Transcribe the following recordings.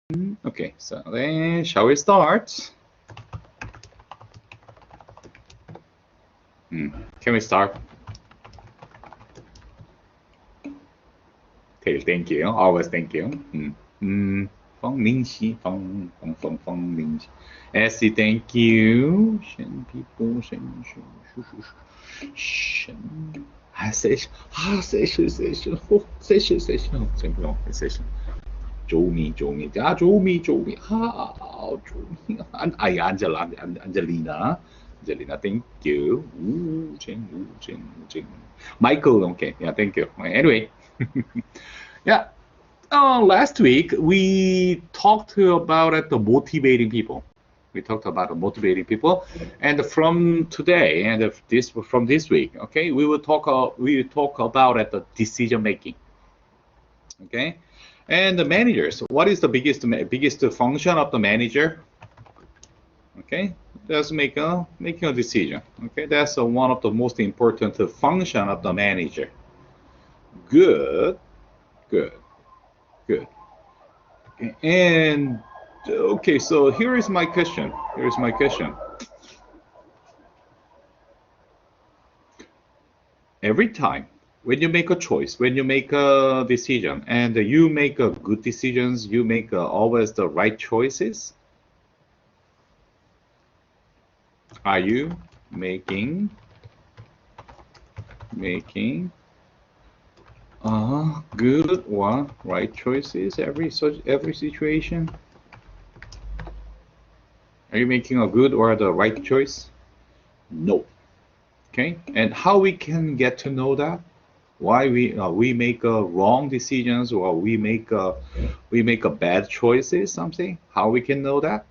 Okay, so then shall we start? Can we start? Okay, thank you. Always thank you. 方明熙，方明熙。Essie, thank you. Shen people, Shen. Session. Session. Joe me. Angelina. Thank you. Jen. Michael, okay. Yeah, thank you. Anyway. Yeah. Last week we talked about the motivating people. We talked about the motivating people, and from today and from this week, okay, we will talk about the decision making. Okay, and the managers. What is the biggest function of the manager? Okay, that's making a decision. Okay, that's one of the most important function of the manager. Good. And okay, so here is my question. Every time when you make a choice, when you make a decision, and you make good decisions, you make always the right choices. Are you making good or right choices every situation? Are you making a good or the right choice? No. Okay, and how we can get to know that? Why we make wrong decisions, or we make a bad choices, something? How we can know that?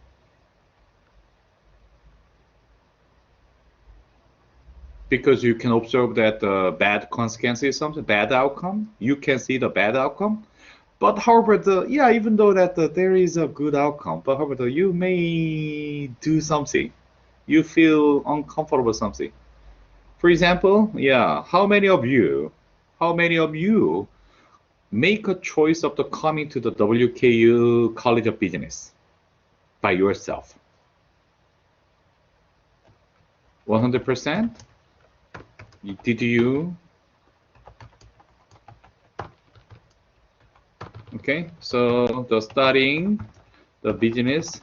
Because you can observe that bad consequences, something bad outcome. You can see the bad outcome. But however, even though that there is a good outcome, but however, you may do something, you feel uncomfortable something. For example, how many of you make a choice of the coming to the WKU College of Business by yourself? 100%? Did you? Okay, so studying business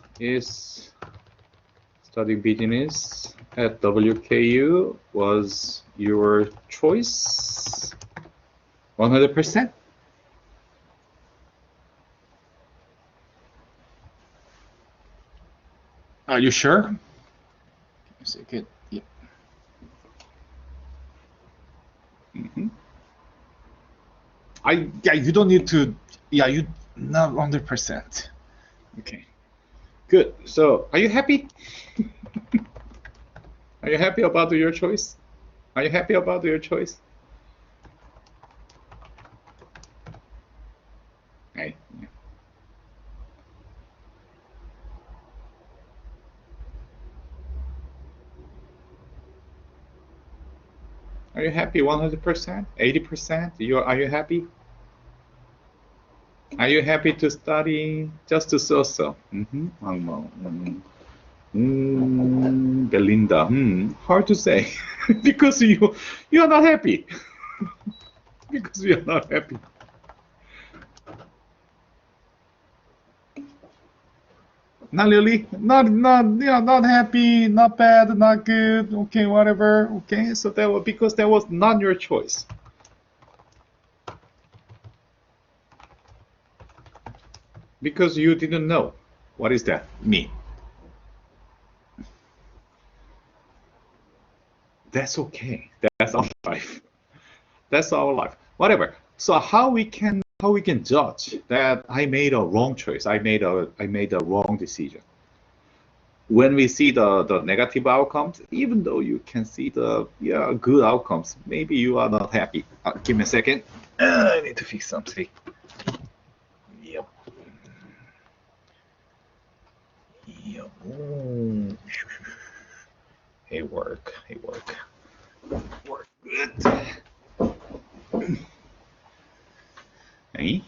at WKU was your choice? 100%? Are you sure? Good. Yeah. You don't need to. Yeah, you not 100%. Okay. Good. So, are you happy? Are you happy about your choice? Are you happy about your choice? Hey. Yeah. Are you happy 100%? 80%? Are you happy? Are you happy to study just to so? Belinda. Hard to say because you are not happy. Because you are not happy. Not really. Not happy, not bad, not good. Okay, whatever. Okay, so that was because that was not your choice. Because you didn't know. What does that mean? That's okay. That's our life. That's our life. Whatever. So how we can judge that I made a wrong choice. I made a wrong decision. When we see the negative outcomes, even though you can see the good outcomes, maybe you are not happy. Give me a second. I need to fix something. Yep. Hey, work. Work good. Hey.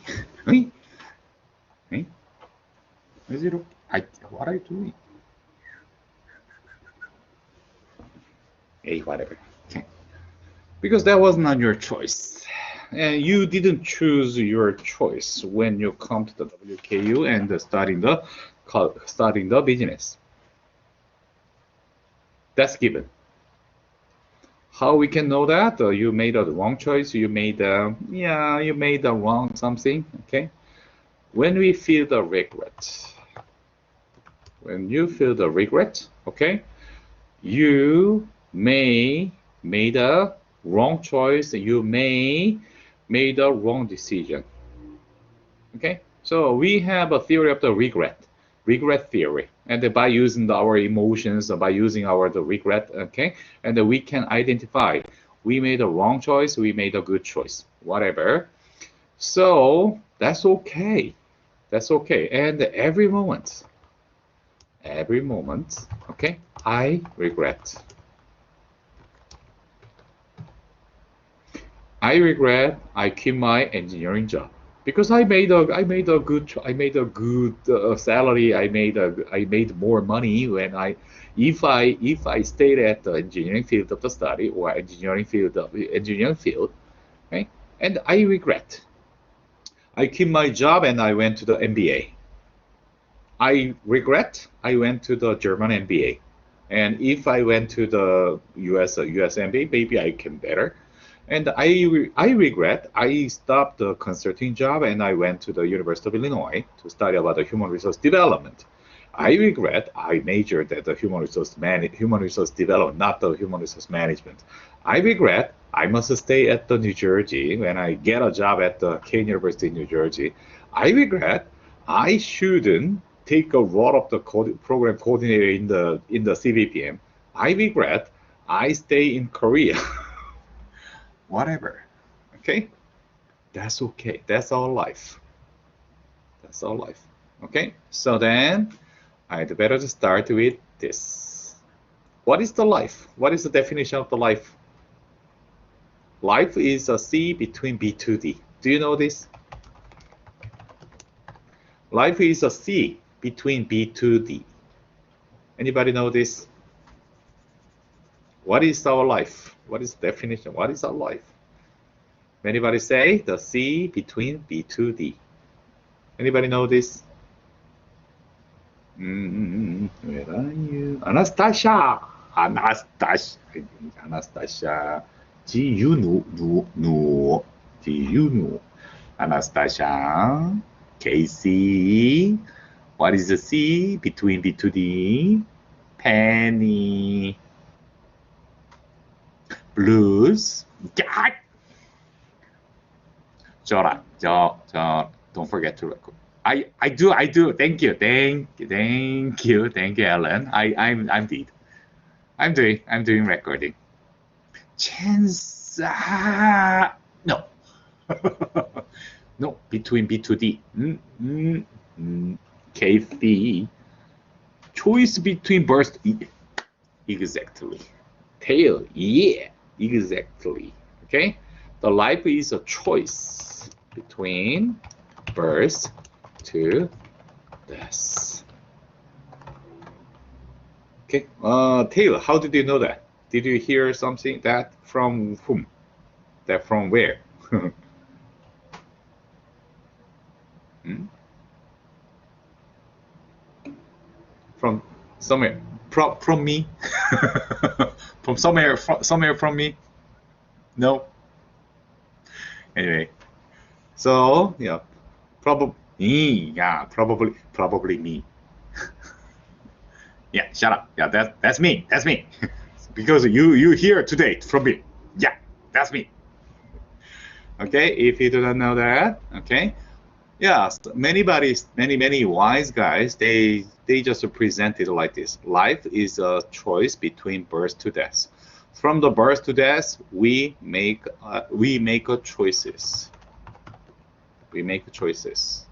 Is it okay? What are you doing? Hey, whatever. Okay. Because that was not your choice. And you didn't choose your choice when you come to the WKU and starting the business. That's given. How we can know that? You made the wrong choice. You made you made the wrong something. Okay. When we feel the regret, when you feel the regret, okay, you may made a wrong choice. You may made a wrong decision. Okay, so we have a theory of the regret theory, and by using our emotions, by using the regret, okay, and we can identify we made a wrong choice, we made a good choice, whatever. So that's okay. That's okay. And every moment, okay, I regret. I keep my engineering job because I made a good salary. I made more money when if I stayed at the engineering field of the study or engineering field, okay, and I regret. I keep my job and I went to the MBA. I regret I went to the German MBA. And if I went to the US MBA, maybe I can better. And I regret I stopped the consulting job and I went to the University of Illinois to study about the human resource development. I regret I majored at the human resource development, not the human resource management. I regret I must stay at the New Jersey when I get a job at the Kean University in New Jersey. I regret I shouldn't take a role of the program coordinator in the CVPM. I regret I stay in Korea. Whatever. Okay? That's okay. That's our life. That's our life. Okay? So then I'd better to start with this. What is the life? What is the definition of the life? Life is a C between B to D. Do you know this? Life is a C between B to D. Anybody know this? What is our life? What is the definition? What is our life? Anybody say the C between B to D? Anybody know this? Where are you? Anastasia. Anastasia. Do you know? No. Do you know? Anastasia. Casey. What is the C between B to D? Penny. Blues. God. Jora. Don't forget to record. I do. Thank you, Ellen. I'm did. I'm doing recording. Chance. No. No, between B to D. Kathy. Choice between birth. Exactly. Tail. Yeah, exactly. Okay. The life is a choice between birth to death. Okay. Taylor, how did you know that? Did you hear something that from whom? That from where? From somewhere. From me? From somewhere from me? No. Anyway. So yeah. Probably me. Yeah, shut up. Yeah, that's me. That's me. Because you hear today from me. Yeah, that's me. Okay, if you do not know that, okay. Yeah, many wise guys, they just present it like this. Life is a choice between birth to death. From the birth to death, we make choices. We make choices.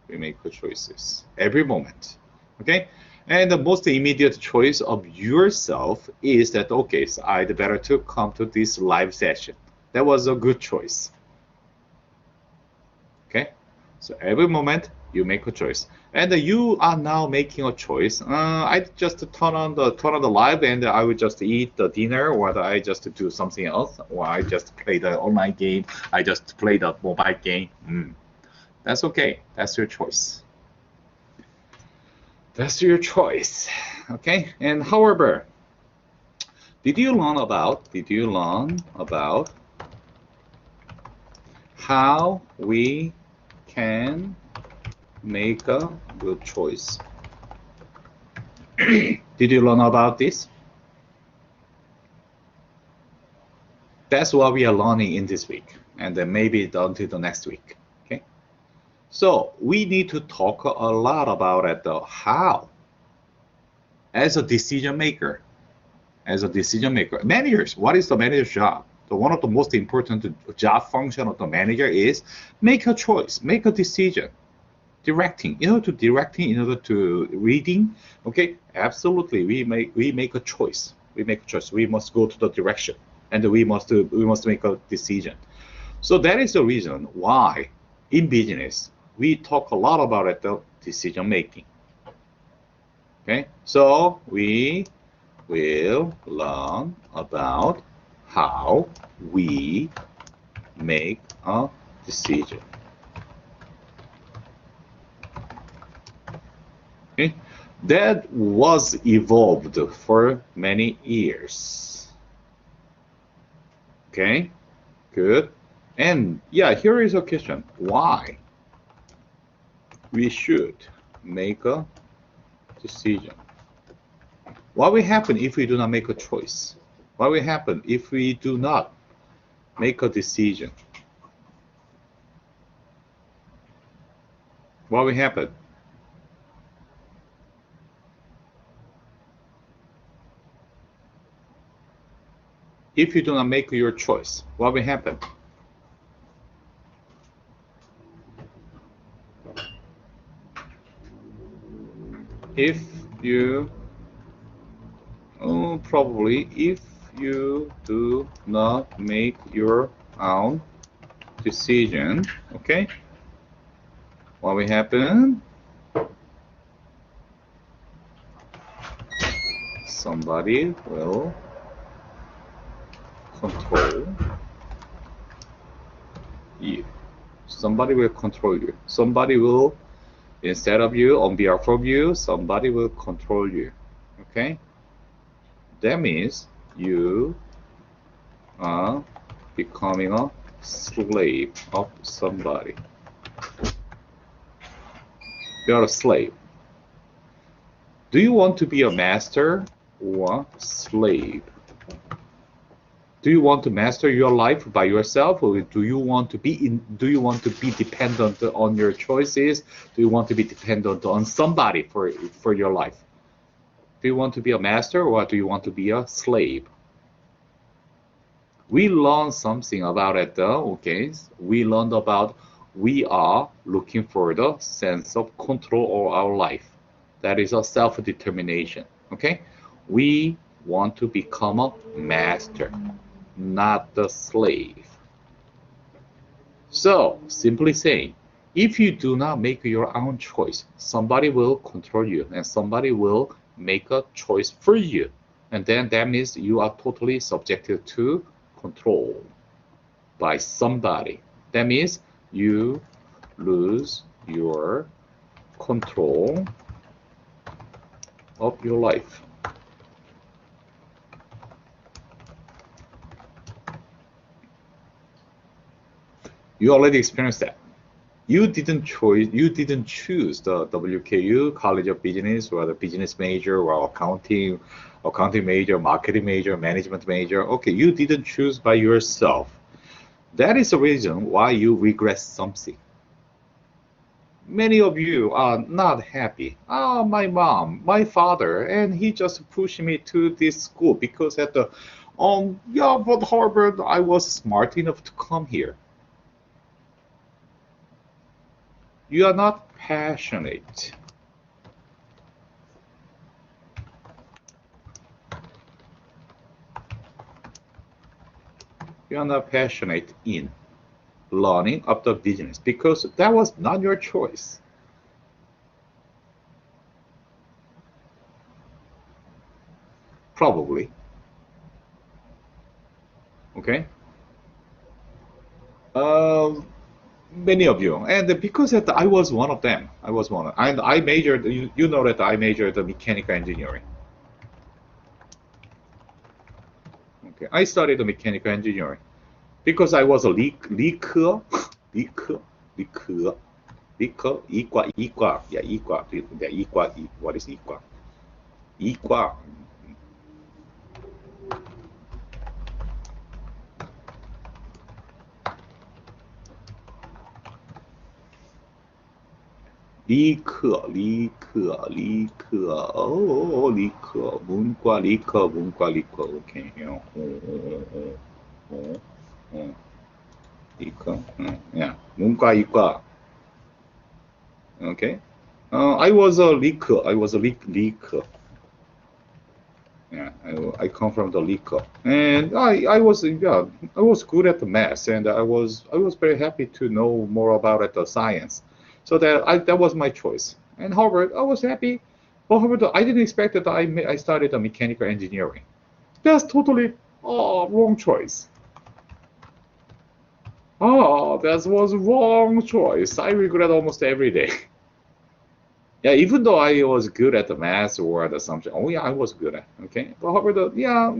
We make choices every moment. Okay, and the most immediate choice of yourself is that okay, so I'd better to come to this live session. That was a good choice. Okay, so every moment You make a choice, and you are now making a choice. I just turn on the live, and I will just eat the dinner, or I just do something else, or I just play the online game. I just play the mobile game. That's okay. That's your choice. That's your choice. Okay. And however, did you learn about how we can make a good choice? Did you learn about this? That's what we are learning in this week, and then maybe until the next week. Okay. So we need to talk a lot about it, how, as a decision maker. Managers, what is the manager's job? So one of the most important job function of the manager is make a choice, make a decision, directing. In order to reading, okay, absolutely, we make a choice. We must go to the direction, and we must make a decision. So that is the reason why in business we talk a lot about it, the decision making. Okay, so we will learn about how we make a decision. Okay, that was evolved for many years. Okay, good. And yeah, here is a question: why we should make a decision? What will happen if we do not make a choice? What will happen if we do not make a decision? What will happen? If you do not make your choice, what will happen? If you probably if you do not make your own decision, okay, what will happen? Somebody will control you. Somebody will control you. Somebody will, instead of you, on behalf of you, somebody will control you. Okay? That means you are becoming a slave of somebody. You are a slave. Do you want to be a master or slave? Do you want to master your life by yourself, or do you want to be dependent on your choices? Do you want to be dependent on somebody for your life? Do you want to be a master, or do you want to be a slave? We learned something about it though, okay? We learned about we are looking for the sense of control of our life. That is a self-determination, okay? We want to become a master, not the slave. So, simply saying, if you do not make your own choice, somebody will control you and somebody will make a choice for you. And then that means you are totally subjected to control by somebody. That means you lose your control of your life. You already experienced that. You didn't choose the WKU, College of Business, or the business major, or accounting major, marketing major, management major. Okay, you didn't choose by yourself. That is the reason why you regret something. Many of you are not happy. Oh, my mom, my father, and he just pushed me to this school because at the, yeah, but Harvard, I was smart enough to come here. You are not passionate. You are not passionate in learning of the business because that was not your choice. Probably. Okay. Many of you, and because that I was one of them, and I majored. You know that I majored in mechanical engineering. Okay, I studied mechanical engineering because I was a leaker, leaker, equa, yeah, equa, yeah, equa, what is equa? Equa, 문과, okay, yeah, 이과, yeah, 문과, 이과, okay. I was a leaker. Yeah, I come from the leaker, and I was yeah, I was good at the math, and I was very happy to know more about the science, so that was my choice. And Harvard, I was happy, but Harvard, I didn't expect that I started a mechanical engineering. That's totally wrong choice. Oh, that was wrong choice. I regret almost every day. Yeah, even though I was good at the math or the something, oh yeah, I was good at. Okay, but however, yeah,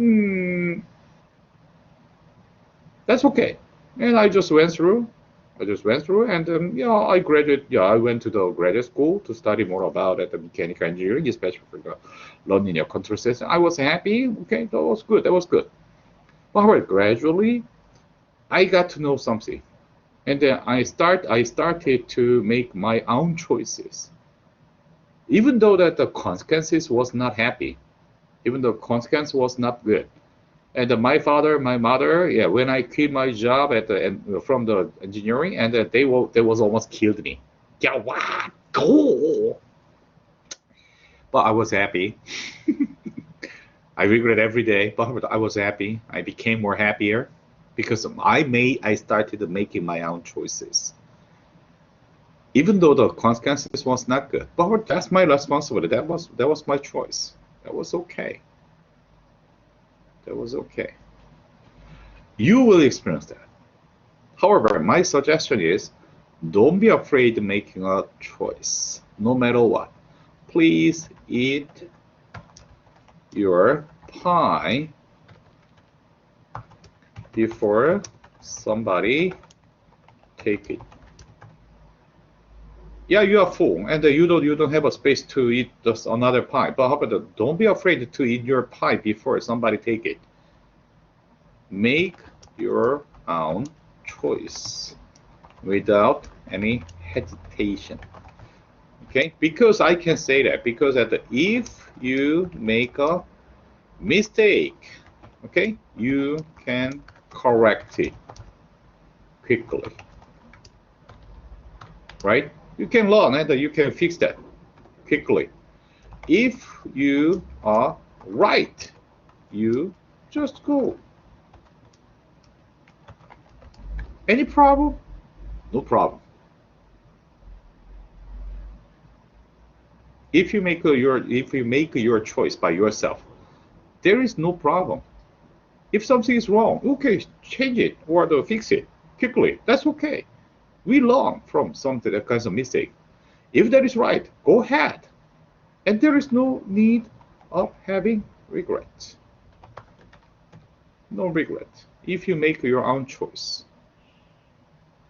that's okay. And I just went through. And yeah, I graduated. Yeah, I went to the graduate school to study more about the mechanical engineering, especially for the learning your control system. I was happy. Okay, that was good. But however, gradually, I got to know something, and then I started to make my own choices, even though that the consequences was not happy, even though consequence was not good. And my father, my mother, yeah, when I quit my job from the engineering, and they was almost killed me. Yeah, what? Go! But I was happy. I regret every day, but I was happy. I became more happier because I started making my own choices. Even though the consequences was not good, but that's my responsibility. That was my choice. That was okay. That was okay. You will experience that. However, my suggestion is don't be afraid of making a choice, no matter what. Please eat your pie before somebody take it. Yeah, you are full, and you don't have a space to eat just another pie. But however, don't be afraid to eat your pie before somebody take it. Make your own choice without any hesitation. Okay, because I can say that because if you make a mistake, okay, you can correct it quickly, right? You can learn and you can fix that quickly. If you are right, you just go. Any problem? No problem. If you make your choice by yourself, there is no problem. If something is wrong, okay, change it or fix it quickly. That's okay. We learn from something that kinds of mistake. If that is right, go ahead. And there is no need of having regrets. No regret. If you make your own choice,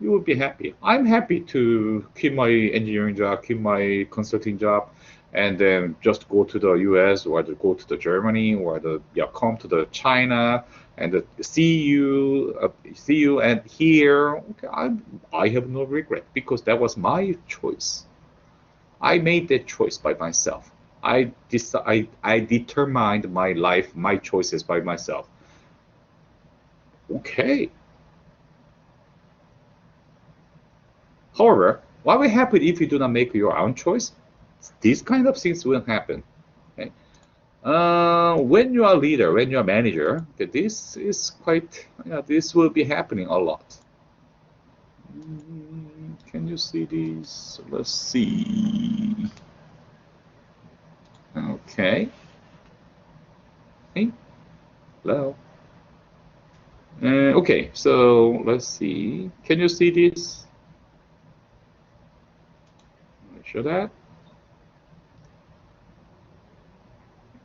you will be happy. I'm happy to keep my engineering job, keep my consulting job, and then just go to the US or to go to the Germany or come to the China and see you and here. Okay, I have no regret because that was my choice. I made that choice by myself. I determined my life, my choices by myself. Okay. However, what will happen if you do not make your own choice? These kind of things will happen. Okay? When you are a leader, when you are a manager, okay, this is quite, this will be happening a lot. Can you see these? Let's see. Okay. Okay. Hello. Okay, so let's see. Can you see this? Show that.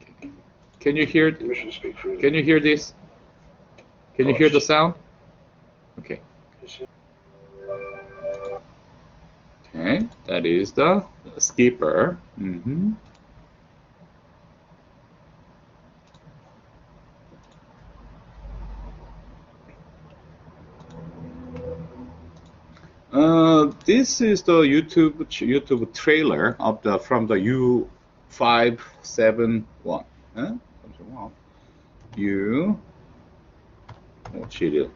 Okay. Can you hear? Can you hear this? Can you hear the sound? Okay. Okay, that is the skipper. This is the YouTube trailer of the from the U571. Huh? U 뭐지를?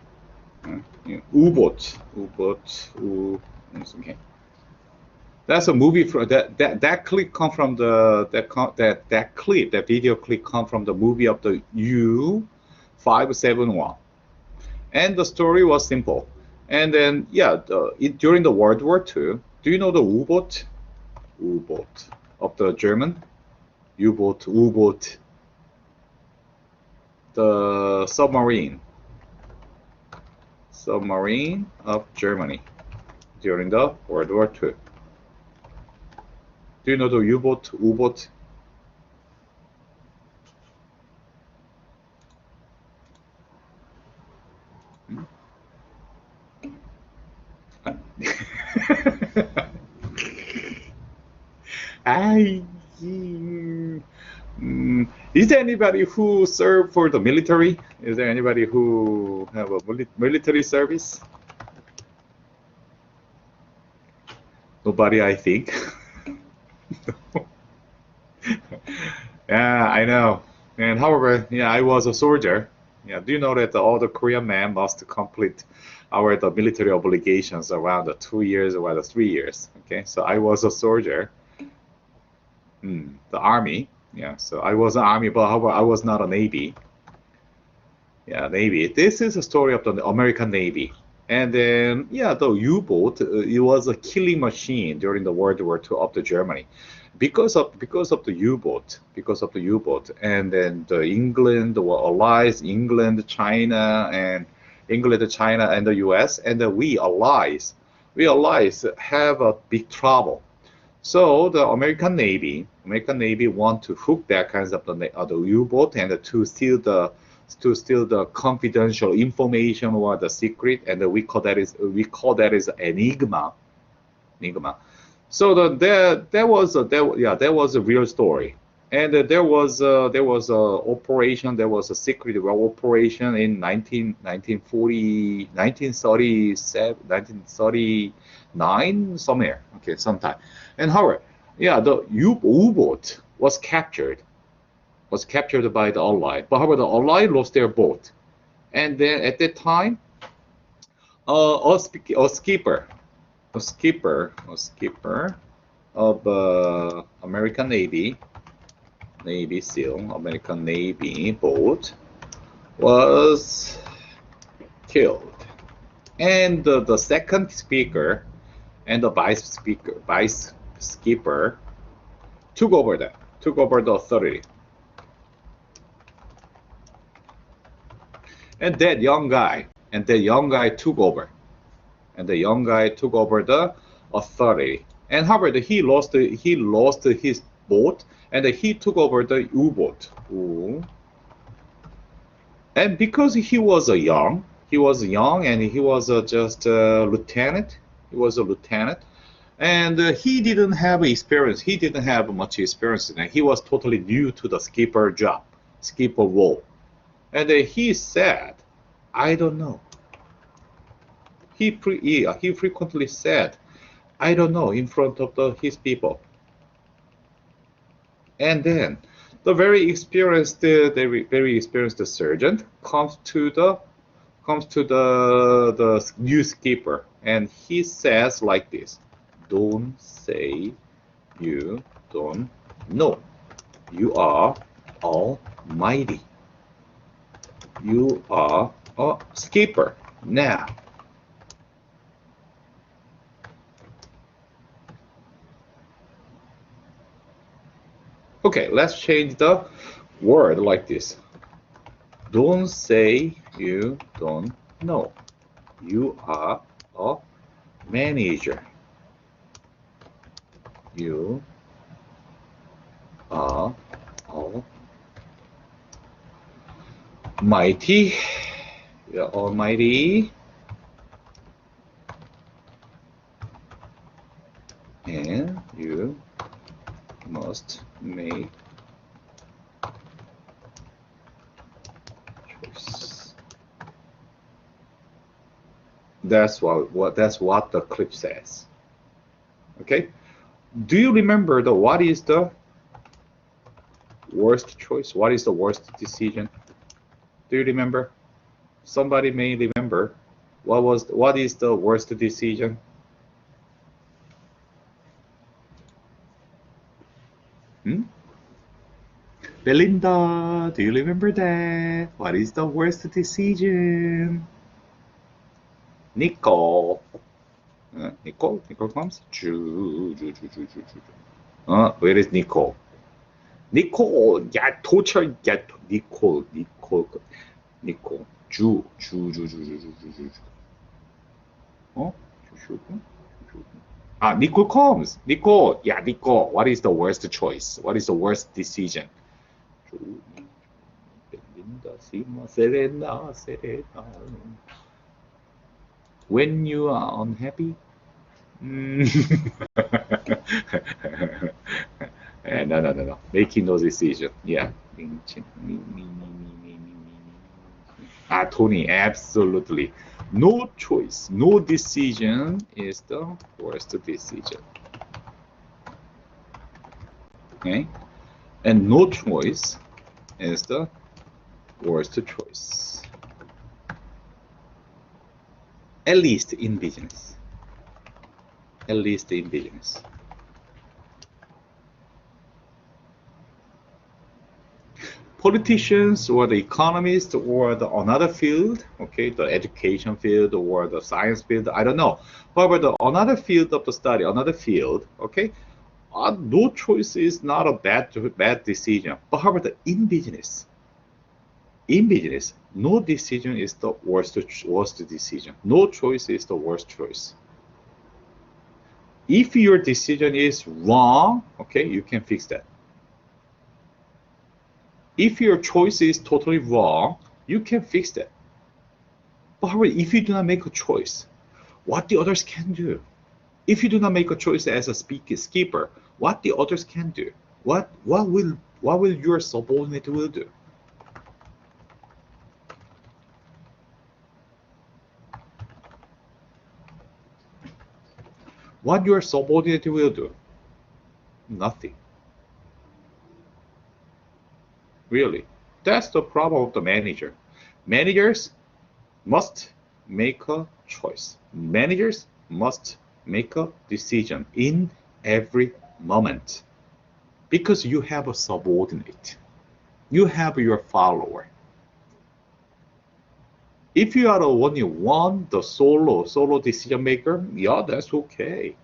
U-boat. Okay. That's a movie from that clip come from the that video clip come from the movie of the U571. And the story was simple. And then, yeah, during the World War II, do you know the U-boat? U-boat of the German? U-boat. The submarine of Germany during the World War II. Do you know the U-boat? Is there anybody who served for the military? Is there anybody who have a military service? Nobody, I think. Yeah, I know. And however, yeah, I was a soldier. Yeah, do you know that all the Korean men must complete the military obligations around the 2 years or the 3 years? Okay, so I was a soldier. The army. Yeah, so I was an army, but however, I was not a navy. Yeah, navy. This is a story of the American Navy. And then, yeah, the U-boat, it was a killing machine during the World War II of the Germany, because of the U-boat, and then the England were allies, China, and the U.S. and we allies have a big trouble. So the American Navy want to hook that kinds of the U-boat and to steal the confidential information or the secret, and we call that is enigma. So there was a real story, and there was a operation. There was a secret operation in 1937, 1939 somewhere. Okay, sometime. And however, yeah, the U-boat was captured by the Allied. But however, the Allied lost their boat, and then at that time, a skipper of American Navy SEAL, American Navy boat was killed, and the second speaker and the vice skipper took over the authority. And that young guy took over. The authority. And however, he lost his boat, and he took over the U-boat. And because he was young, and he was just a lieutenant. He was a lieutenant, and he didn't have experience. He didn't have much experience, and he was totally new to the skipper role. And he said, "I don't know." He frequently said, "I don't know," in front of his people. And then the very experienced sergeant comes to the new skipper, and he says like this: "Don't say you don't know. You are almighty. You are a skipper now." Okay, let's change the word like this. Don't say you don't know. You are a manager. You are almighty. You're almighty. And you must make choice. That's what the clip says. Okay. Do you remember what is the worst choice? What is the worst decision? Do you remember? Somebody may remember. What is the worst decision? Belinda, do you remember that? What is the worst decision? Nicole. Nicole comes. Where is Nicole? Nicole, 야, 도철, 야, Nicole. 주. Nicole comes. Nicole, yeah, Nicole. What is the worst choice? What is the worst decision? When you are unhappy. No. Making no decision. Yeah. Tony, absolutely. No choice, no decision is the worst decision. Okay? And no choice is the worst choice. At least in business. At least in business. Politicians or the economists or another field, okay, the education field or the science field, I don't know. However, another field of the study, another field, okay, no choice is not a bad decision. But however, in business, no decision is the worst decision. No choice is the worst choice. If your decision is wrong, okay, you can fix that. If your choice is totally wrong, you can fix that. But however, if you do not make a choice, what the others can do? If you do not make a choice as a skipper, what the others can do? What will your subordinate will do? What your subordinate will do? Nothing. Really. That's the problem of the manager. Managers must make a choice. Managers must make a decision in every moment. Because you have a subordinate. You have your follower. If you are only one, the solo decision maker, yeah, that's okay.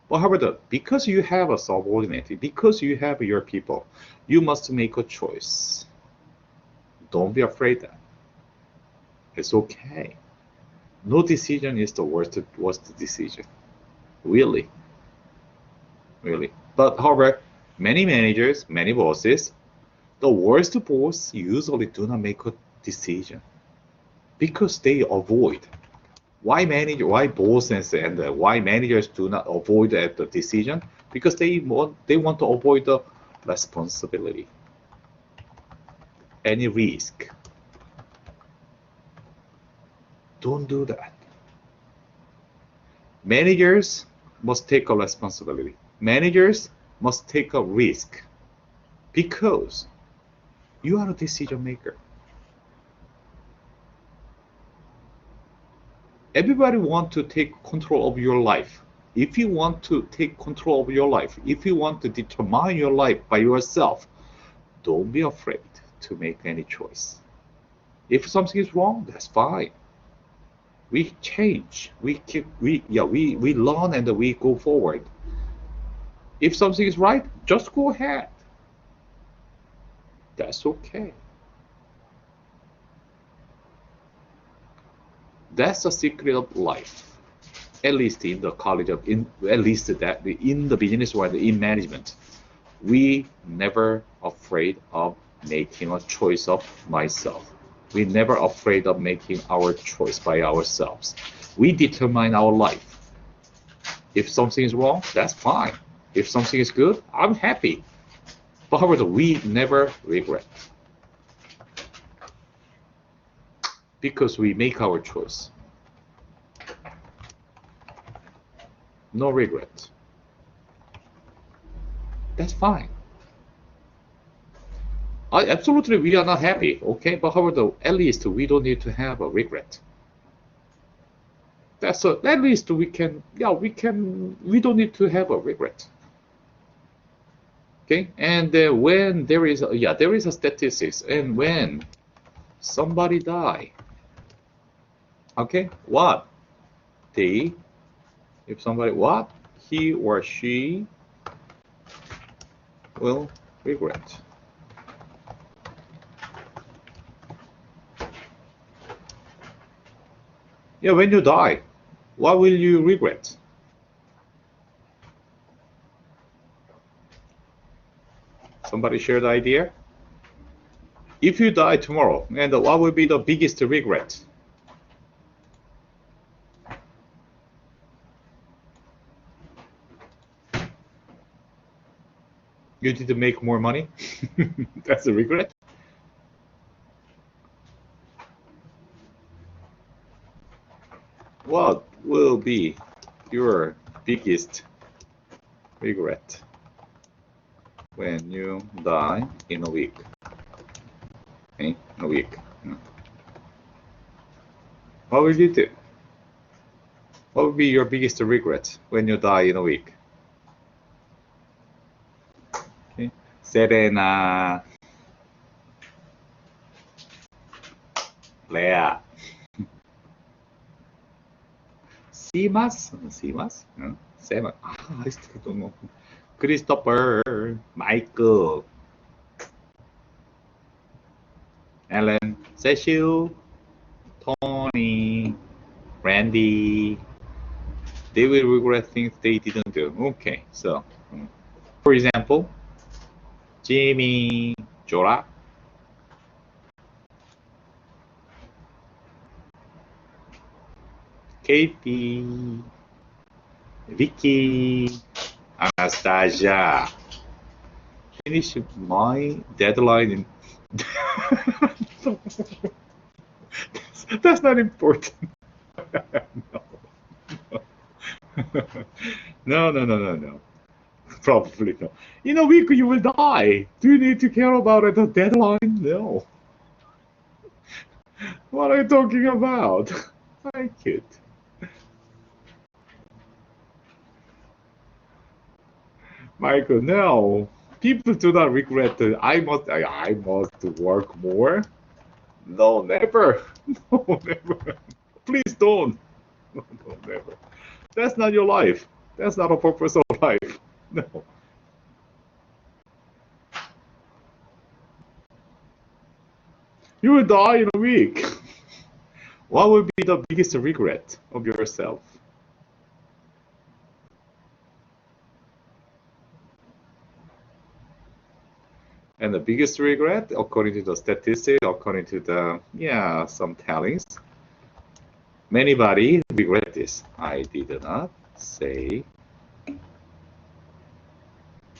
But however, because you have a subordinate, because you have your people, you must make a choice. Don't be afraid that. It's okay. No decision is the worst decision. Really. But however, many managers, many bosses, the worst boss usually do not make a decision because they avoid. Why bosses and why managers do not avoid the decision? Because they want to avoid the responsibility, any risk. Don't do that. Managers must take a responsibility. Managers must take a risk because you are a decision maker. Everybody wants to take control of your life. If you want to take control of your life, if you want to determine your life by yourself, don't be afraid to make any choice. If something is wrong, that's fine. We change. We learn and we go forward. If something is right, just go ahead. That's okay. That's the secret of life. At least in the college of at least that in the business world, in management, we never afraid of making a choice of myself. We never afraid of making our choice by ourselves. We determine our life. If something is wrong, that's fine. If something is good, I'm happy. But however, we never regret because we make our choice. No regret. That's fine. Absolutely, we are not happy, okay? But however, at least we don't need to have a regret. At least we can, yeah, we don't need to have a regret. Okay, and when there is, there is a statistics, and when somebody die, okay, what if somebody, what he or she will regret. Yeah, when you die, what will you regret? Somebody share the idea? If you die tomorrow, and what will be the biggest regret? You didn't make more money? That's a regret? What will be your biggest regret when you die in a week? Okay, in a week. What will you do? What will be your biggest regret when you die in a week? Okay. Serena, Lea, Simas, Seven. I still don't know. Christopher, Michael, Ellen, Cecil, Tony, Randy. They will regret things they didn't do. Okay, so for example, Jimmy, Jora, Katie, Vicky, Anastasia. Finish my deadline in. That's not important. No. Probably not. In a week you will die. Do you need to care about the deadline? No. What are you talking about? I kid. Michael, no. People do not regret that I must work more. No, never. No, never. Please don't. No, never. That's not your life. That's not a purpose of life. No. You will die in a week. What would be the biggest regret of yourself? And the biggest regret, according to the statistics, according to the, some tellings, anybody regret this? I did not say.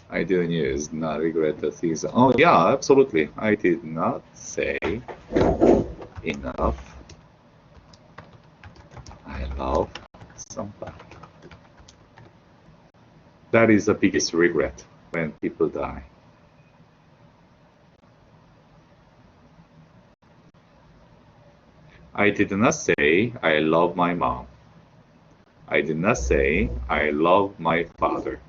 I didn't use not regret the things. Oh yeah, absolutely. I did not say enough. I love somebody. That is the biggest regret when people die. I did not say I love my mom. I did not say I love my father.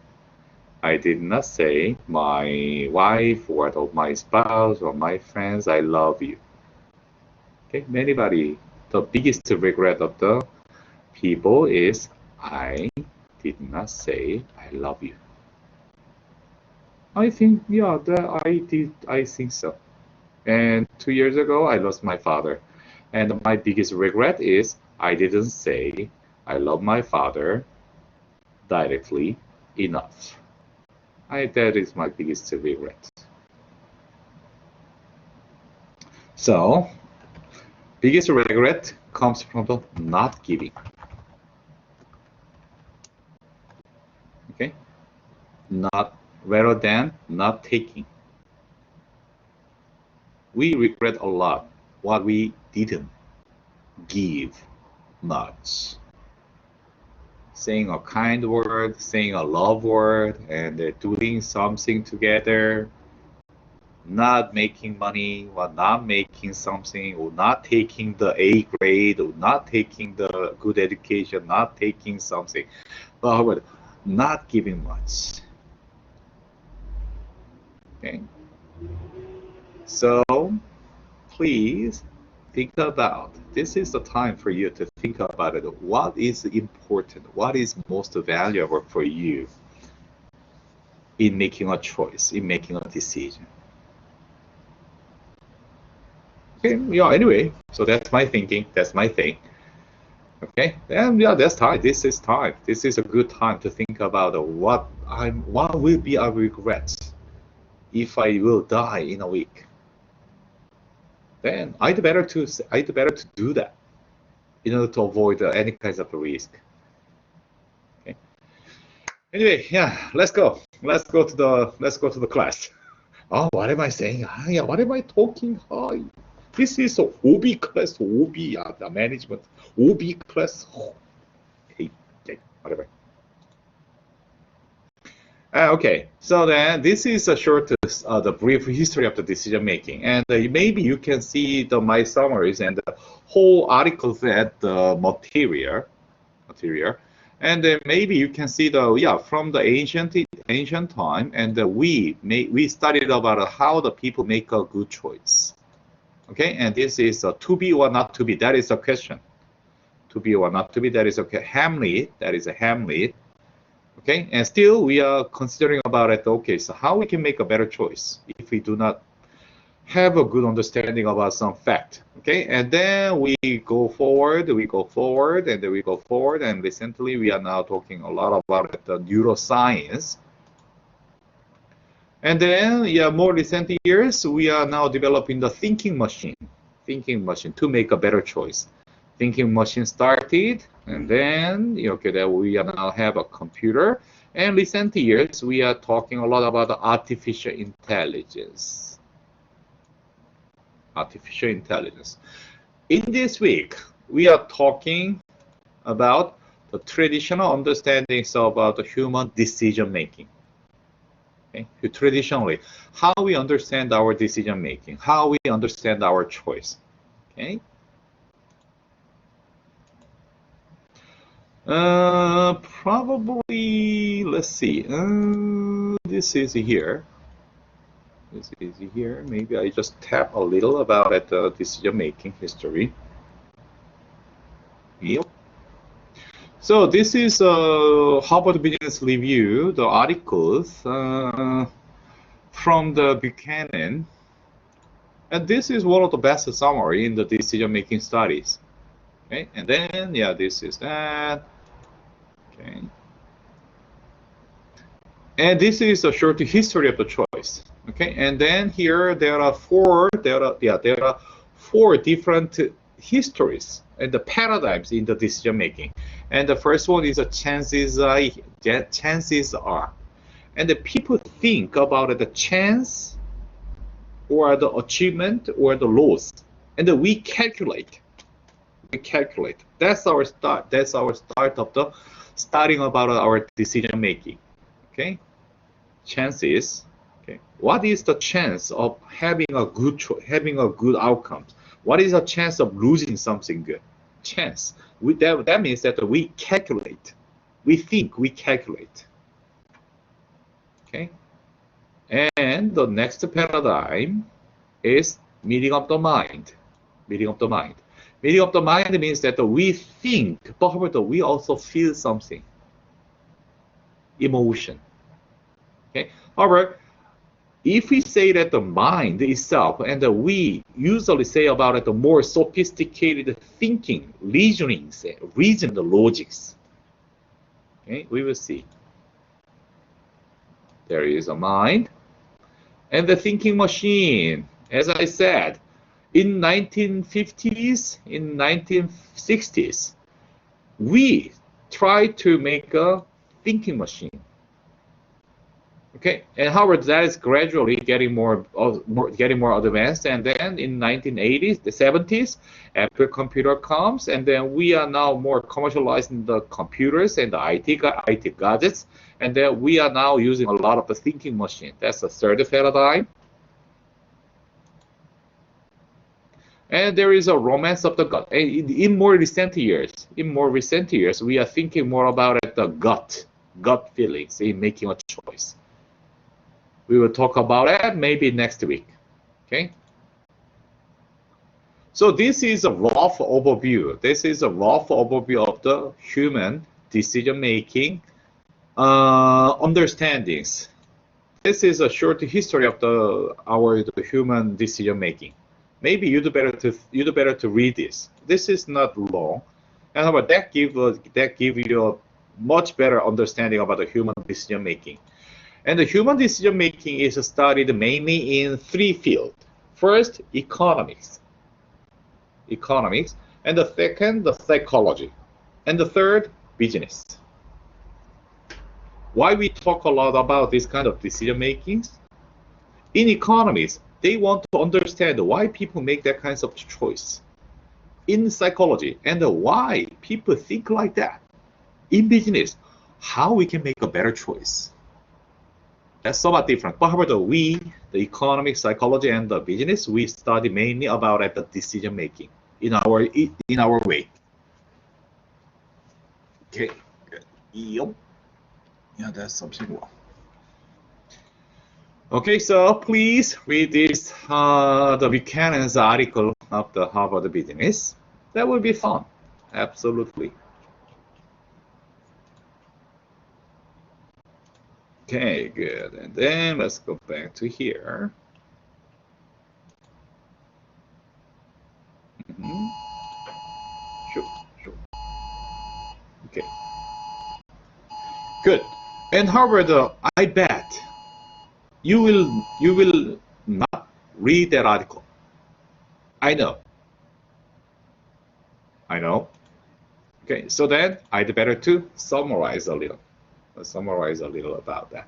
I did not say my wife or my spouse or my friends, I love you. Okay, anybody, the biggest regret of the people is I did not say I love you. I think, I think so. And 2 years ago, I lost my father. And my biggest regret is I didn't say I love my father directly enough. That is my biggest regret. So, biggest regret comes from the not giving. Okay? Not rather than not taking. We regret a lot what we didn't give much. Saying a kind word, saying a love word, and doing something together, not making money, or not making something, or not taking the A grade, or not taking the good education, not taking something, but not giving much. Okay? So please think about, this is the time for you to think about it. What is important? What is most valuable for you in making a choice, in making a decision? Okay, yeah, anyway, so that's my thinking, that's my thing. Okay, and yeah, that's time. This is time. This is a good time to think about what will be our regrets if I will die in a week. Then I'd better to do that in order to avoid any kinds of risk. Okay. Anyway, yeah, let's go. Let's go to the class. Oh, what am I saying? Yeah, what am I talking? This is a OB class, OB, the management, OB class. Okay, whatever. Okay, so then this is a short, the brief history of the decision making, and maybe you can see my summaries and the whole articles at the material, and then maybe you can see from the ancient time, and we studied about how the people make a good choice. Okay, and this is to be or not to be. That is a question. To be or not to be. That is okay. Hamlet. That is a Hamlet. Okay, and still we are considering about it. Okay, so how we can make a better choice if we do not have a good understanding about some fact. Okay, and then we go forward, and then we go forward, and recently we are now talking a lot about the neuroscience. And then, yeah, more recent years, we are now developing the thinking machine to make a better choice. Thinking machine started, and then okay, that we now have a computer. And recent years, we are talking a lot about artificial intelligence. Artificial intelligence. In this week, we are talking about the traditional understandings about the human decision making. Okay? Traditionally, how we understand our decision making, how we understand our choice. Okay. Probably, let's see. This is here. This is here. Maybe I just tap a little about the decision-making history. Yep. So this is Harvard Business Review, the articles from the Buchanan. And this is one of the best summary in the decision-making studies. Okay, and then, yeah, this is that. Okay. And this is a short history of the choice. Okay, and then here there are four different histories and the paradigms in the decision making. And the first one is chances are, and the people think about the chance or the achievement or the loss, and we calculate. That's our start. That's our start of the starting about our decision making. Okay, chances. Okay, what is the chance of having a good outcome? What is the chance of losing something good? Chance. That means that we calculate. We think. We calculate. Okay, and the next paradigm is meeting of the mind. Meeting of the mind. Meeting of the mind means that we think, but we also feel something. Emotion. Okay. However, if we say that the mind itself, and we usually say about it the more sophisticated thinking, reasonings, reason the logics. Okay, we will see. There is a mind and the thinking machine. As I said, in 1950s, in 1960s, we tried to make a thinking machine. Okay, and however, that is gradually getting more advanced, and then in 1980s, the 70s, Apple computer comes, and then we are now more commercializing the computers and the IT gadgets, and then we are now using a lot of the thinking machine. That's the third paradigm. And there is a romance of the gut. In more recent years, we are thinking more about the gut feelings in making a choice. We will talk about that maybe next week. Okay. So this is a rough overview. This is a rough overview of the human decision-making understandings. This is a short history of the human decision-making. Maybe you'd better to read this. This is not long, and that give you a much better understanding about the human decision-making. And the human decision-making is studied mainly in three fields. First, economics. And the second, the psychology. And the third, business. Why we talk a lot about this kind of decision-makings? In economics, they want to understand why people make that kinds of choice. In psychology, and why people think like that. In business, how we can make a better choice. That's somewhat different. But however, the economic, psychology, and the business, we study mainly about the decision making in our way. Okay. Yep. Yeah, that's something wrong. Okay, so please read this the Buchanan's article of the Harvard Business. That will be fun. Absolutely. Okay, good. And then let's go back to here. Sure. Okay. Good. And Harvard, I bet you will not read that article. I know. Okay, so then I'd better to summarize a little. About that.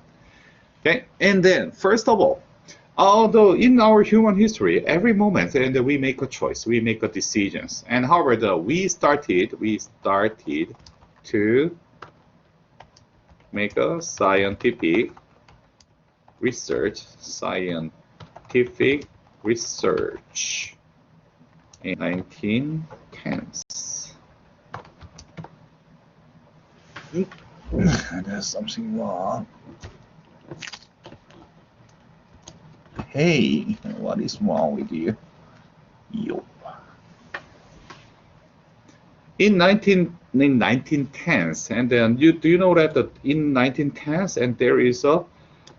Okay, and then first of all, although in our human history, every moment and we make a choice, we make a decisions. And however, we started to make a scientific research in 1910s. There's something wrong. Hey, what is wrong with you? Yo. In 1910s, and then do you know that in 1910s, and there is a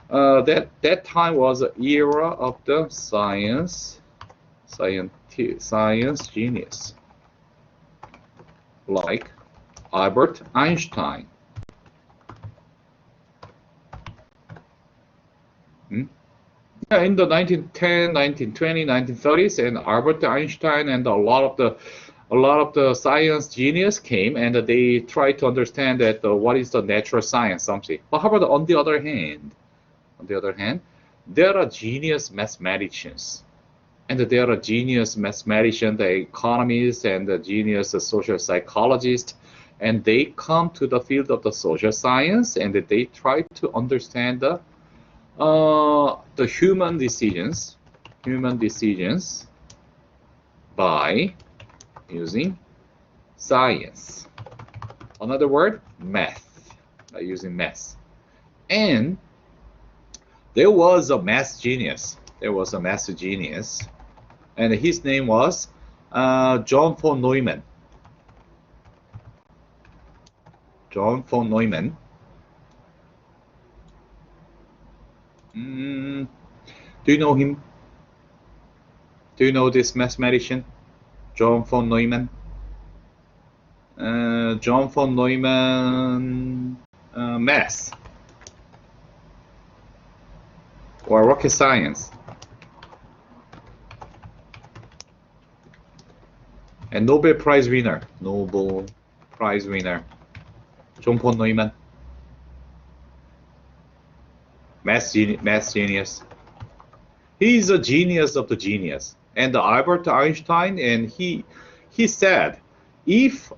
that time was an era of the science genius, like Albert Einstein. Yeah, in the 1910, 1920, 1930s, and Albert Einstein and a lot of the science genius came, and they tried to understand that what is the natural science, something. But how about on the other hand, there are genius mathematicians, and there are genius mathematicians, the economists, and the genius social psychologists, and they come to the field of the social science, and they try to understand the human decisions by using science. Another word, math, by using math. And there was a math genius. And his name was John von Neumann. Do you know him? Do you know this mathematician, John von Neumann? John von Neumann, math or rocket science, and Nobel Prize winner, John von Neumann, math genius. He's a genius of the genius. And Albert Einstein, and he said, if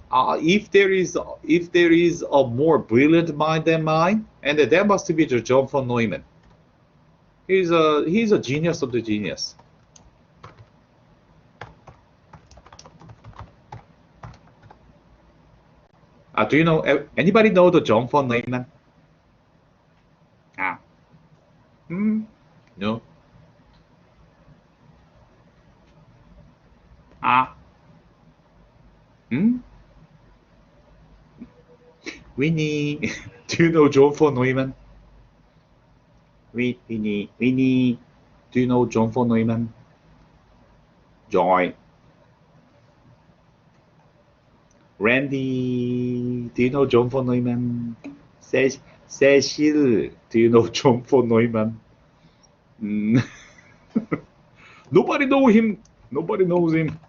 there is a more brilliant mind than mine, and that must be John von Neumann. He's a genius of the genius. Do you know anybody know the John von Neumann? No. Winnie, do you know John von Neumann? Winnie, do you know John von Neumann? Joy. Randy, do you know John von Neumann? Cecil, do you know John von Neumann? Nobody knows him. Nobody knows him.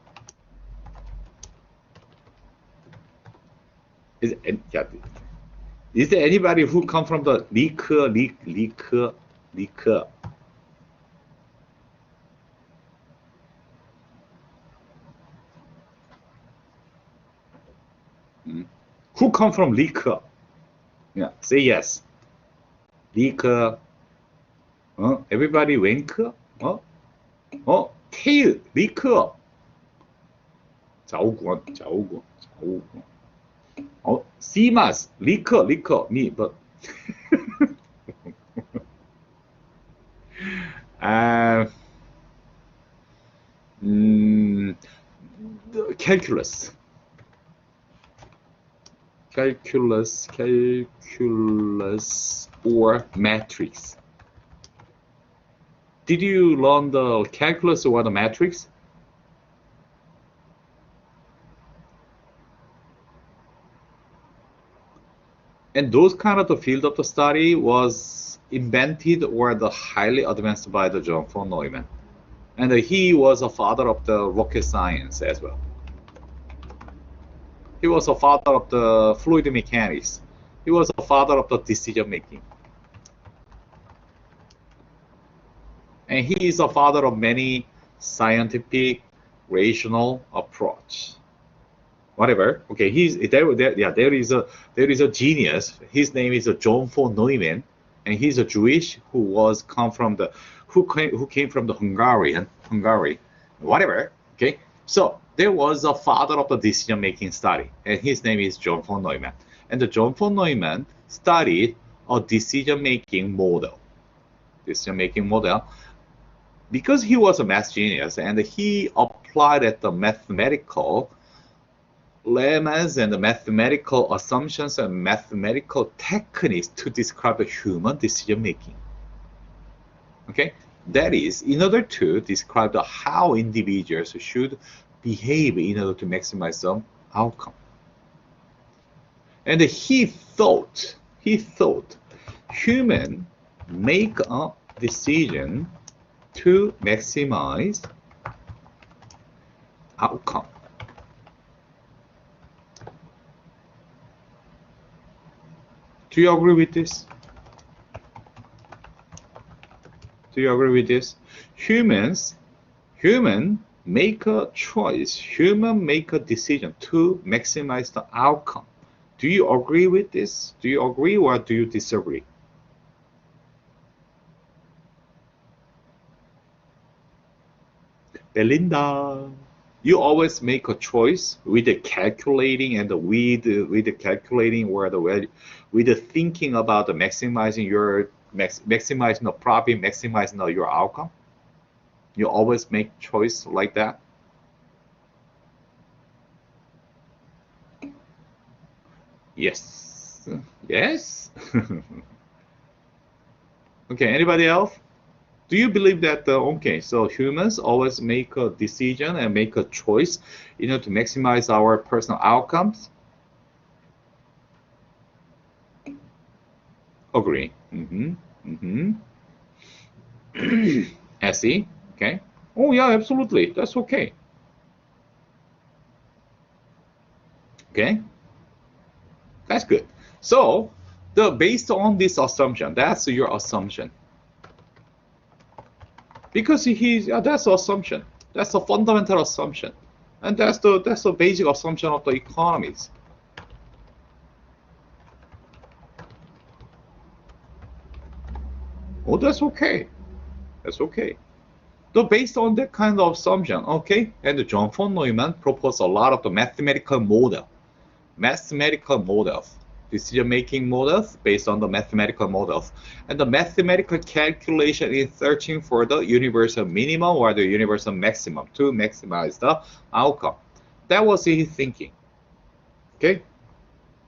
Is there anybody who come from the liquor? Who come from liquor? Yeah, say yes. Liquor. Everybody wink. Tail, liquor. 자오권. CMAS, liquor, me, but calculus or matrix. Did you learn the calculus or the matrix? And those kind of the field of the study was invented or the highly advanced by the John von Neumann. And he was a father of the rocket science as well. He was a father of the fluid mechanics. He was a father of the decision making. And he is a father of many scientific, rational approach. Whatever. Okay, there is a genius. His name is John von Neumann, and he's a Jewish who came from the Hungary. Whatever. Okay, so there was a father of the decision making study, and his name is John von Neumann. And the John von Neumann studied a decision making model, because he was a math genius, and he applied at the mathematical lemmas and the mathematical assumptions and mathematical techniques to describe the human decision making. Okay, that is in order to describe how individuals should behave in order to maximize the outcome. And he thought human make a decision to maximize outcome. Do you agree with this? Human make a choice, human make a decision to maximize the outcome. Do you agree with this? Do you agree or do you disagree? Belinda, you always make a choice with the calculating and with the calculating or with the thinking about the maximizing the profit, maximizing your outcome. You always make choice like that. Yes. Okay. Anybody else? Do you believe that, okay, so humans always make a decision and make a choice, to maximize our personal outcomes? Agree. SE, okay. Oh yeah, absolutely. That's okay. Okay. That's good. So, based on this assumption, that's your assumption. Because that's assumption. That's a fundamental assumption. And that's the basic assumption of the economies. Oh, that's okay. That's okay. So based on that kind of assumption, okay, and John von Neumann proposed a lot of the mathematical models, decision-making models based on the mathematical models. And the mathematical calculation is searching for the universal minimum or the universal maximum to maximize the outcome. That was his thinking. Okay.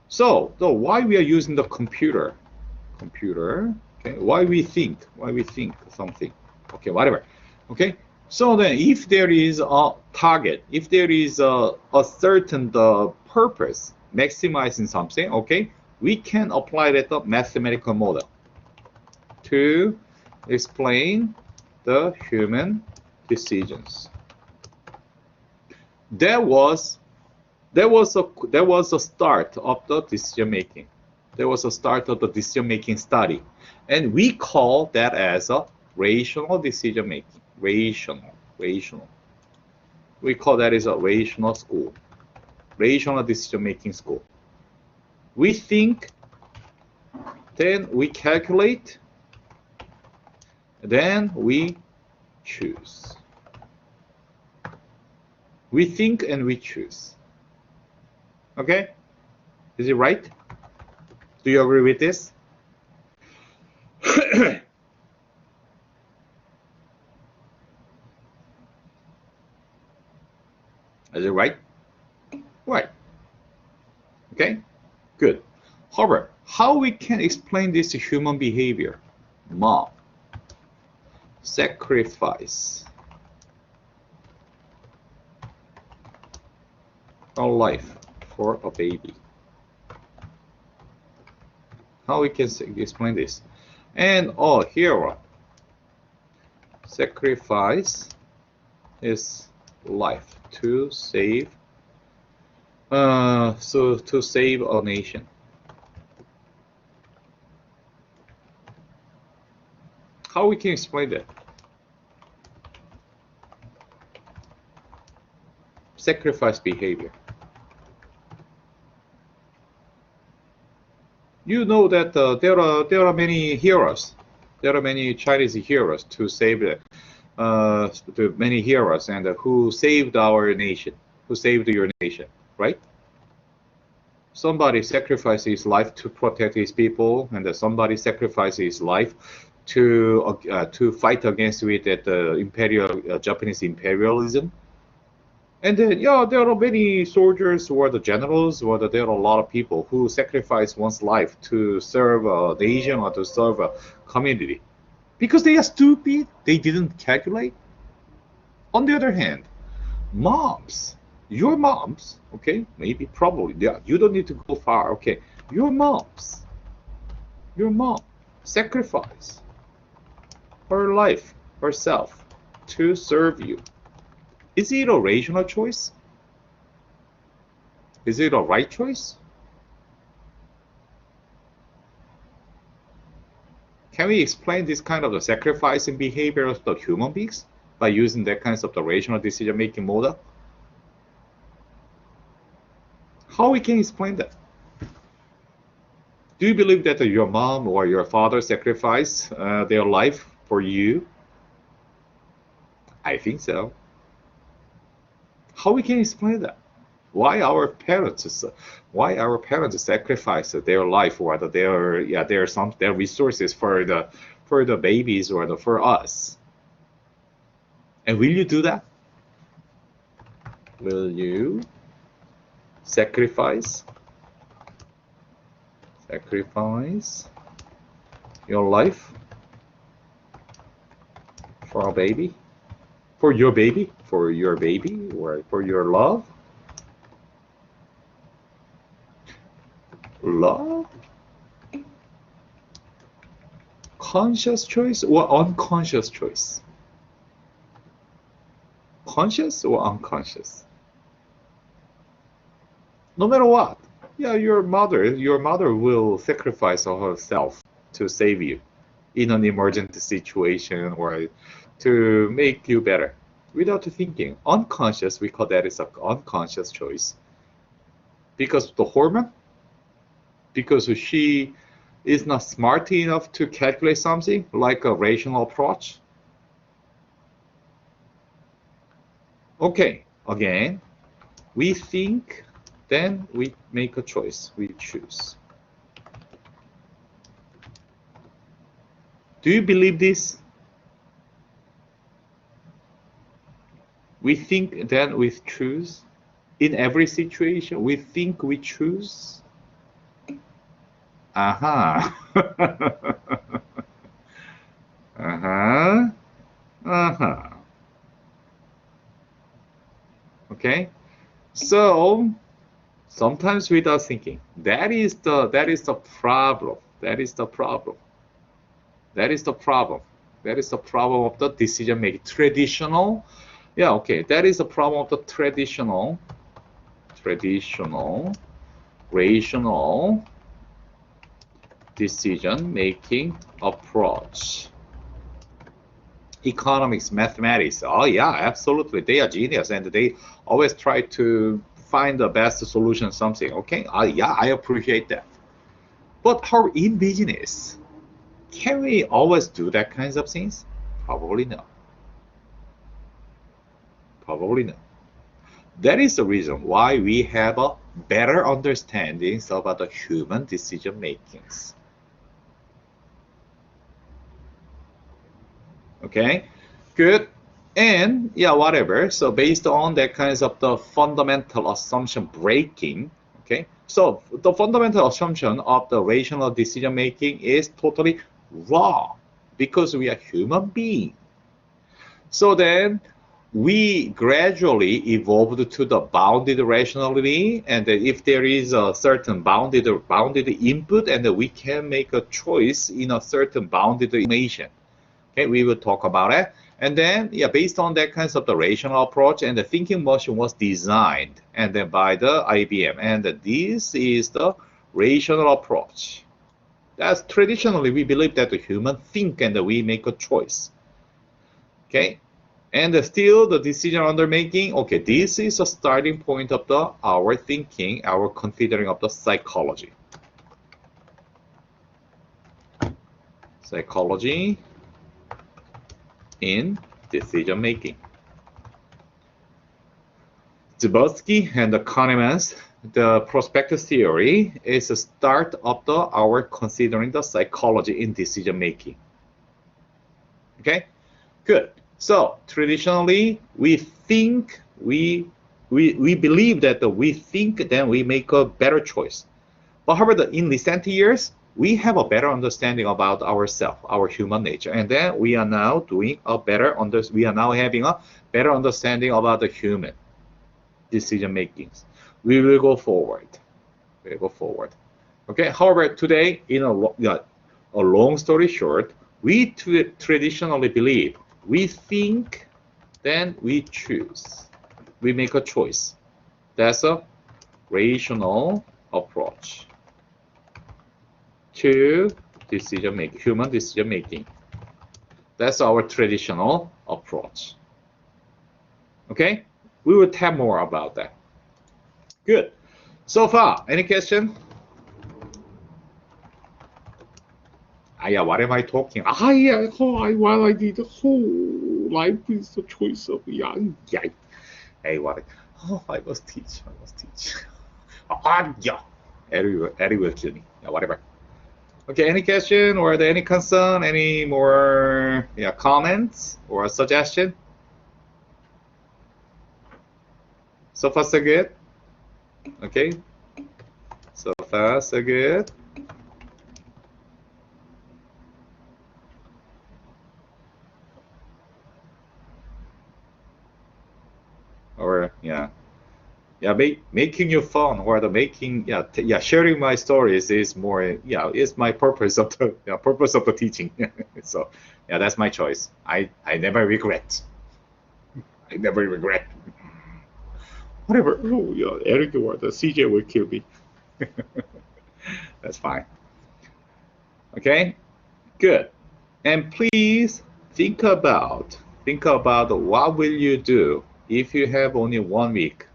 So why we are using the computer? Okay. Why we think something. Okay, whatever. Okay. So then if there is a target, if there is a certain purpose, maximizing something, okay, we can apply that mathematical model to explain the human decisions. That was a start of the decision making. There was a start of the decision making study, and we call that as a rational decision making. Rational. We call that as a rational school. Rational decision making school. We think, then we calculate, then we choose. We think and we choose. Okay? Is it right? Do you agree with this? Is it right? Right. Okay? Good. However, how we can explain this to human behavior? Mom. Sacrifice. A life for a baby. How we can explain this? And hero. Sacrifice is life to save to save a nation. How we can explain that? Sacrifice behavior. You know that there are many heroes. There are many Chinese heroes to save the many heroes and who saved our nation, who saved your nation, right? Somebody sacrificed his life to protect his people, and somebody sacrificed his life to fight against with that imperial Japanese imperialism. And then, yeah, there are many soldiers or the generals or there are a lot of people who sacrifice one's life to serve a nation or to serve a community. Because they are stupid, they didn't calculate. On the other hand, moms, your moms, okay, maybe probably, yeah, you don't need to go far, okay, your mom sacrifice her life, herself, to serve you. Is it a rational choice? Is it a right choice? Can we explain this kind of the sacrificing behavior of the human beings by using that kind of the rational decision-making model? How we can explain that? Do you believe that your mom or your father sacrificed their life for you? I think so. How we can explain that? Why our parents sacrifice their life or their resources for the babies or for us? And will you do that? Will you sacrifice your life For a baby? For your baby? For your baby? Or for your love? Love? Conscious choice or unconscious choice? Conscious or unconscious? No matter what, yeah, your mother will sacrifice herself to save you in an emergency situation or to make you better without thinking. Unconscious, we call that is an unconscious choice. Because the hormone, because she is not smart enough to calculate something like a rational approach. Okay, again, we think, then we make a choice, we choose. Do you believe this? We think, then we choose. In every situation, we think we choose. Aha. Uh-huh. Uh-huh. Okay? So sometimes without thinking. That is the problem. That is the problem. That is the problem. That is the problem of the decision making. Traditional. Yeah, okay. That is the problem of the traditional rational decision making approach. Economics, mathematics. Oh yeah, absolutely. They are genius and they always try to find the best solution something. Okay. Yeah, I appreciate that. But how in business? Can we always do that kinds of things? Probably no. Probably no. That is the reason why we have a better understanding about the human decision makings. Okay, good. And yeah, whatever. So based on that kinds of the fundamental assumption breaking, okay, so the fundamental assumption of the rational decision making is totally wrong because we are human beings. So then we gradually evolved to the bounded rationality, and if there is a certain bounded input, and we can make a choice in a certain bounded information. Okay, we will talk about it. And then, yeah, based on that kinds of the rational approach, and the thinking machine was designed and then by the IBM, and this is the rational approach. That's traditionally we believe that the human think and we make a choice. Okay, and still the decision under making. Okay, this is a starting point of the our thinking, our considering of the psychology. Psychology in decision making. Tversky and Kahneman's the prospective theory is the start of our considering the psychology in decision making. Okay, good. So traditionally we think we believe that we think then we make a better choice. But however, in recent years we have a better understanding about ourselves, our human nature, and then we are now doing a better we are now having a better understanding about the human decision makings. We will go forward. We will go forward. Okay. However, today, in a long story short, we traditionally believe we think, then we choose. We make a choice. That's a rational approach to decision making, human decision making. That's our traditional approach. Okay. We will tell more about that. Good. So far, any question? Yeah, what am I talking? Yeah, what I did. Life is the choice of young. Yeah. Hey, what? I must teach. Yeah. Eddie will kill me. Yeah, whatever. Okay, any question or any concern? Any more comments or suggestion? So far, so good. Okay. So far, so good. Yeah. Yeah, making you fun or the making, yeah, sharing my stories is more, is my purpose of the, purpose of the teaching. So, yeah, that's my choice. I never regret. I never regret. Whatever. Oh, yeah, Eric or the CJ will kill me. That's fine. Okay, good. And please think about what will you do if you have only 1 week.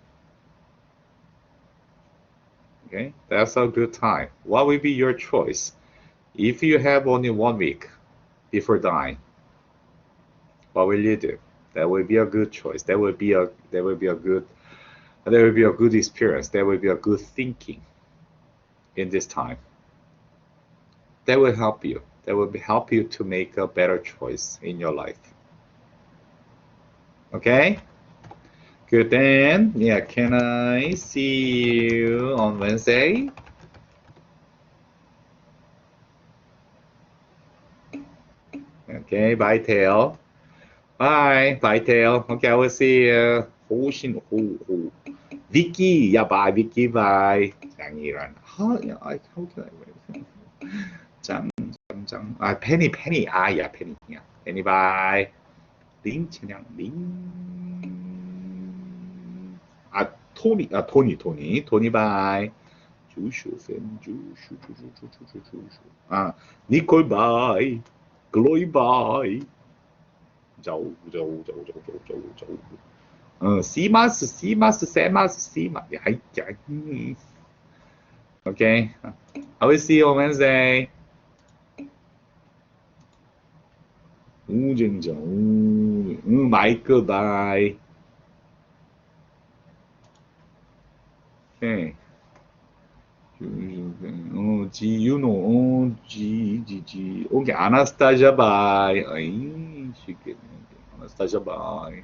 Okay, that's a good time. What will be your choice if you have only 1 week before dying? What will you do? That will be a good choice. That will be a good experience. That will be a good thinking in this time. That will help you. That will help you to make a better choice in your life. Okay? Good then. Yeah, can I see you on Wednesday? Okay, bye, Tail. Bye, Tail. Okay, I will see you. 호신, 호. Vicky, yeah, bye, Vicky, bye. 장이란. Yeah, how can I wait? 장. Penny. Yeah, Penny. Yeah, Penny, bye. 린. 토니, bye. 주슈. 니콜, bye. 글로이, bye. 자우. 시마스, 세마스. 야. Okay. I will see you on Wednesday. 마이크, bye. Okay. 지. Okay, Anastasia, bye. Anastasia, bye.